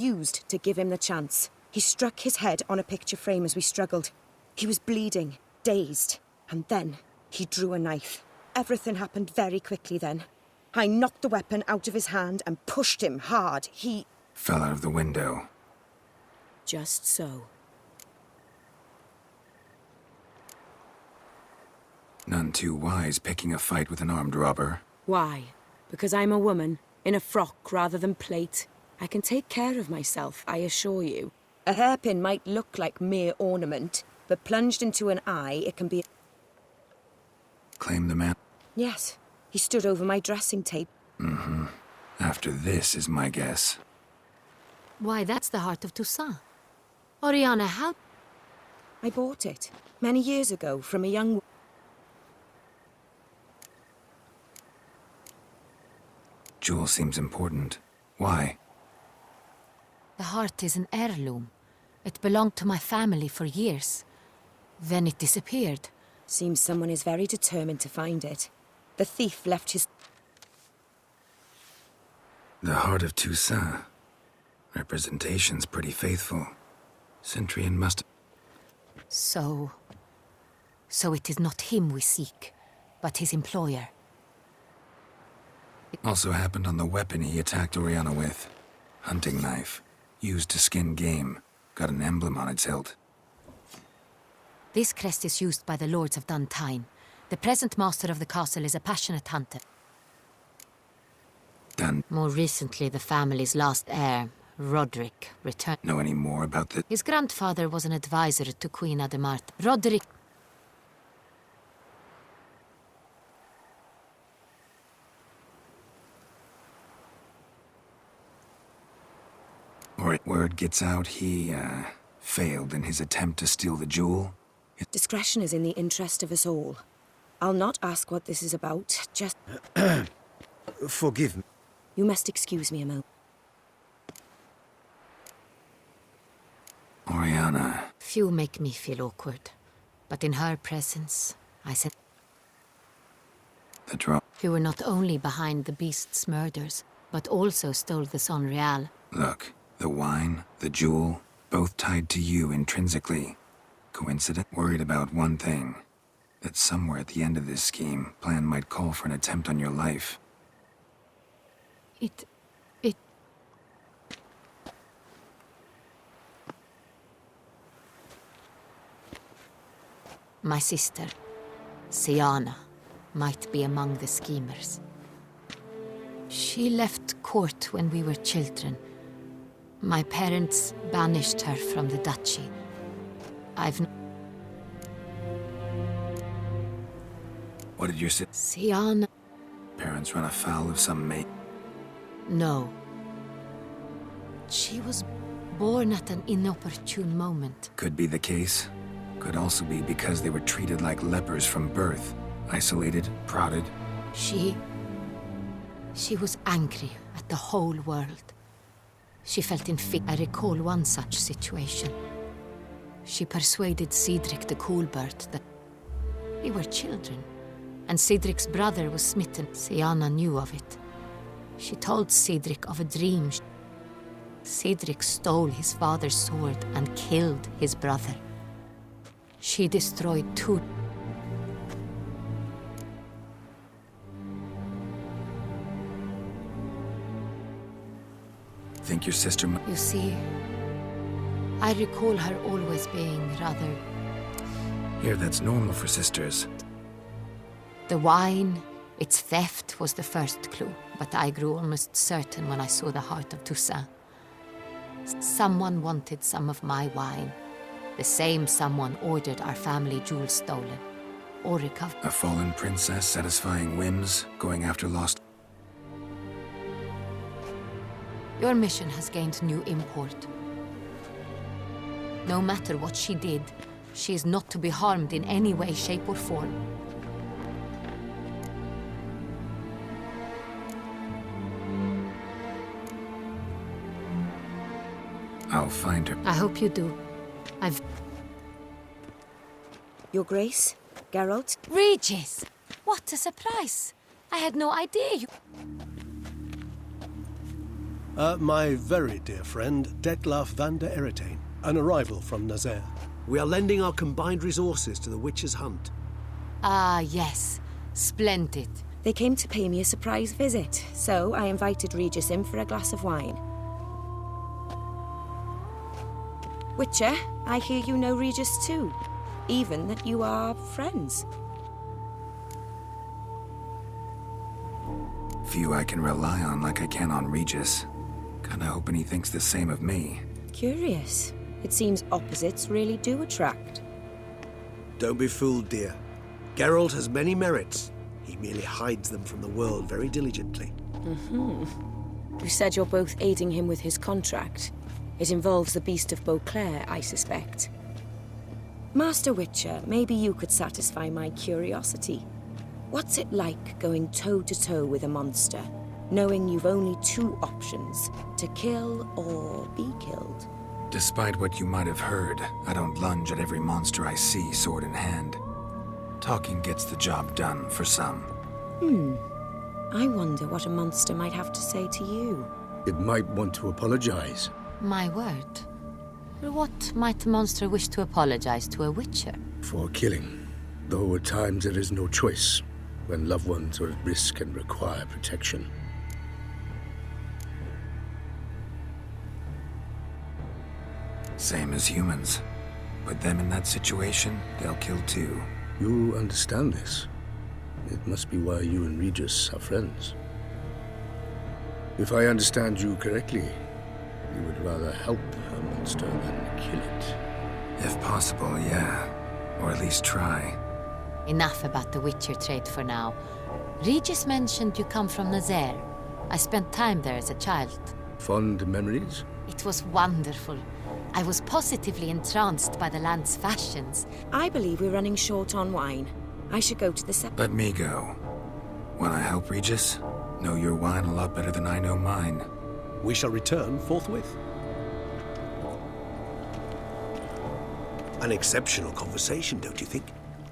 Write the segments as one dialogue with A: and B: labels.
A: used to give him the chance. He struck his head on a picture frame as we struggled. He was bleeding, dazed, and then he drew a knife. Everything happened very quickly then. I knocked the weapon out of his hand and pushed him hard. He
B: fell out of the window.
A: Just so.
B: None too wise picking a fight with an armed robber.
A: Why? Because I'm a woman, in a frock rather than plate. I can take care of myself, I assure you. A hairpin might look like mere ornament, but plunged into an eye, it can be...
B: Claim the man?
A: Yes. He stood over my dressing table.
B: Mm-hmm. After this is my guess.
C: Why, that's the heart of Toussaint. Oriana, how...
A: I bought it, many years ago, from a young...
B: Jewel seems important. Why?
C: The heart is an heirloom. It belonged to my family for years. Then it disappeared.
A: Seems someone is very determined to find it. The thief left his...
B: The heart of Toussaint. Representation's pretty faithful. Centurion must...
C: So it is not him we seek, but his employer.
B: Also happened on the weapon he attacked Oriana with. Hunting knife. Used to skin game. Got an emblem on its hilt.
C: This crest is used by the Lords of Duntine. The present master of the castle is a passionate hunter. More recently, the family's last heir, Roderick, returned.
B: Know any more about the...
C: His grandfather was an advisor to Queen Ademart. Roderick...
B: Word gets out he, failed in his attempt to steal the jewel.
A: Discretion is in the interest of us all. I'll not ask what this is about, just...
D: Forgive me.
A: You must excuse me a moment.
B: Oriana.
C: Few make me feel awkward, but in her presence, I said...
B: The drop.
C: You were not only behind the beast's murders, but also stole the Son Real.
B: Look, the wine, the jewel, both tied to you intrinsically. Coincident? Worried about one thing. That somewhere at the end of this scheme, plan might call for an attempt on your life.
C: It... My sister, Siana, might be among the schemers. She left court when we were children. My parents banished her from the duchy.
B: What did your
C: Siana...
B: Parents run afoul of some mate?
C: No. She was born at an inopportune moment.
B: Could be the case. Could also be because they were treated like lepers from birth. Isolated, prodded.
C: She was angry at the whole world. She felt I recall one such situation. She persuaded Cedric the Coolbird that we were children, and Cedric's brother was smitten. Siana knew of it. She told Cedric of a dream. Cedric stole his father's sword and killed his brother. She destroyed 2.
B: Think your sister
C: You see, I recall her always being rather...
B: Here, that's normal for sisters.
C: The wine, its theft was the first clue, but I grew almost certain when I saw the heart of Toussaint. Someone wanted some of my wine. The same someone ordered our family jewels stolen. Or recovered.
B: A fallen princess satisfying whims, going after lost...
C: Your mission has gained new import. No matter what she did, she is not to be harmed in any way, shape, or form.
B: I'll find her.
C: I hope you do.
A: Your Grace? Geralt?
C: Regis! What a surprise! I had no idea you...
E: My very dear friend, Detlaf van der Eretain, an arrival from Nazaire. We are lending our combined resources to the Witcher's Hunt.
C: Ah, yes. Splendid.
A: They came to pay me a surprise visit, so I invited Regis in for a glass of wine. Witcher, I hear you know Regis too. Even that you are friends.
B: Few I can rely on like I can on Regis. Kinda hoping he thinks the same of me.
A: Curious. It seems opposites really do attract.
E: Don't be fooled, dear. Geralt has many merits. He merely hides them from the world very diligently.
A: You said you're both aiding him with his contract. It involves the Beast of Beauclair, I suspect. Master Witcher, maybe you could satisfy my curiosity. What's it like going toe-to-toe with a monster, knowing you've only two options, to kill or be killed?
B: Despite what you might have heard, I don't lunge at every monster I see sword in hand. Talking gets the job done for some.
A: I wonder what a monster might have to say to you.
D: It might want to apologize.
C: My word. What might a monster wish to apologize to a witcher?
D: For killing. Though at times there is no choice, when loved ones are at risk and require protection.
B: Same as humans. Put them in that situation, they'll kill too.
D: You understand this. It must be why you and Regis are friends. If I understand you correctly, you would rather help a monster than kill it.
B: If possible, yeah. Or at least try.
C: Enough about the Witcher trade for now. Regis mentioned you come from Nazaire. I spent time there as a child.
D: Fond memories?
C: It was wonderful. I was positively entranced by the land's fashions.
A: I believe we're running short on wine. I should go to the
B: Let me go. Wanna help, Regis? Know your wine a lot better than I know mine.
E: We shall return forthwith. An exceptional conversation, don't you think?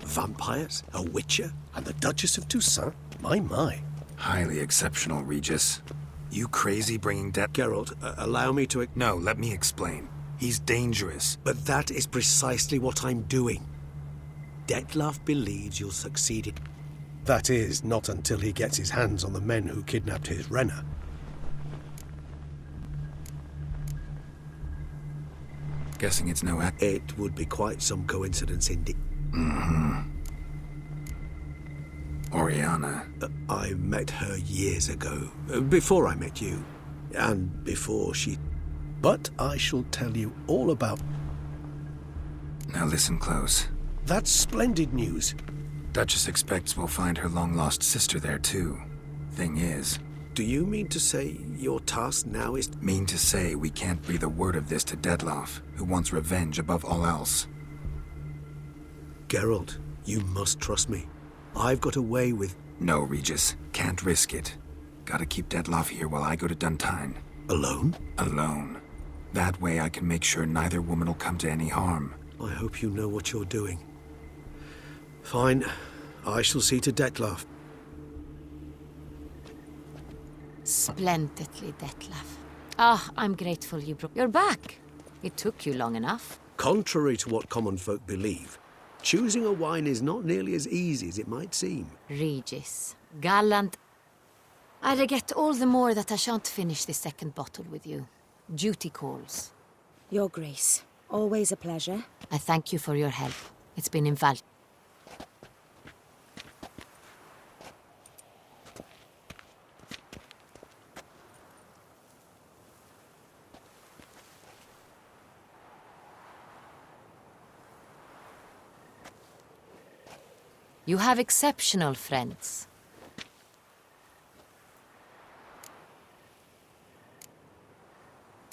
E: Vampires, a witcher, and the Duchess of Toussaint? My.
B: Highly exceptional, Regis. You crazy bringing
E: Geralt, allow me to...
B: No, let me explain. He's dangerous.
E: But that is precisely what I'm doing. Detlaf believes you'll succeed in... That is, not until he gets his hands on the men who kidnapped his Renna.
B: Guessing it's no act.
E: It would be quite some coincidence indeed.
B: Oriana.
E: I met her years ago, before I met you, and before she... But I shall tell you all about...
B: Now listen close.
E: That's splendid news.
B: Duchess expects we'll find her long-lost sister there, too. Thing is...
E: Do you mean to say your task now is...
B: Mean to say we can't breathe a word of this to Detlaf, who wants revenge above all else.
E: Geralt, you must trust me. I've got away with...
B: No, Regis. Can't risk it. Gotta keep Detlaf here while I go to Duntine.
E: Alone?
B: Alone. That way I can make sure neither woman will come to any harm.
E: I hope you know what you're doing. Fine. I shall see to Detlaf.
C: Splendidly, Detlaf. Ah, I'm grateful you're back. It took you long enough.
E: Contrary to what common folk believe, choosing a wine is not nearly as easy as it might seem.
C: Regis, gallant. I regret all the more that I shan't finish the second bottle with you. Duty calls.
A: Your Grace. Always a pleasure.
C: I thank you for your help. It's been invaluable. You have exceptional friends.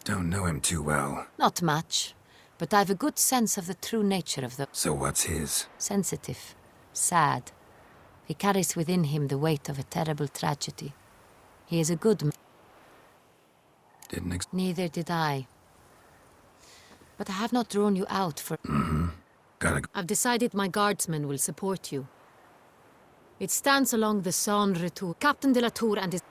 B: Don't know him too well.
C: Not much, but I've a good sense of the true nature of the...
B: So what's his?
C: Sensitive, sad. He carries within him the weight of a terrible tragedy. He is a good man. Neither did I. But I have not drawn you out for... I've decided my guardsmen will support you. It stands along the San Retour. Captain de la Tour and his...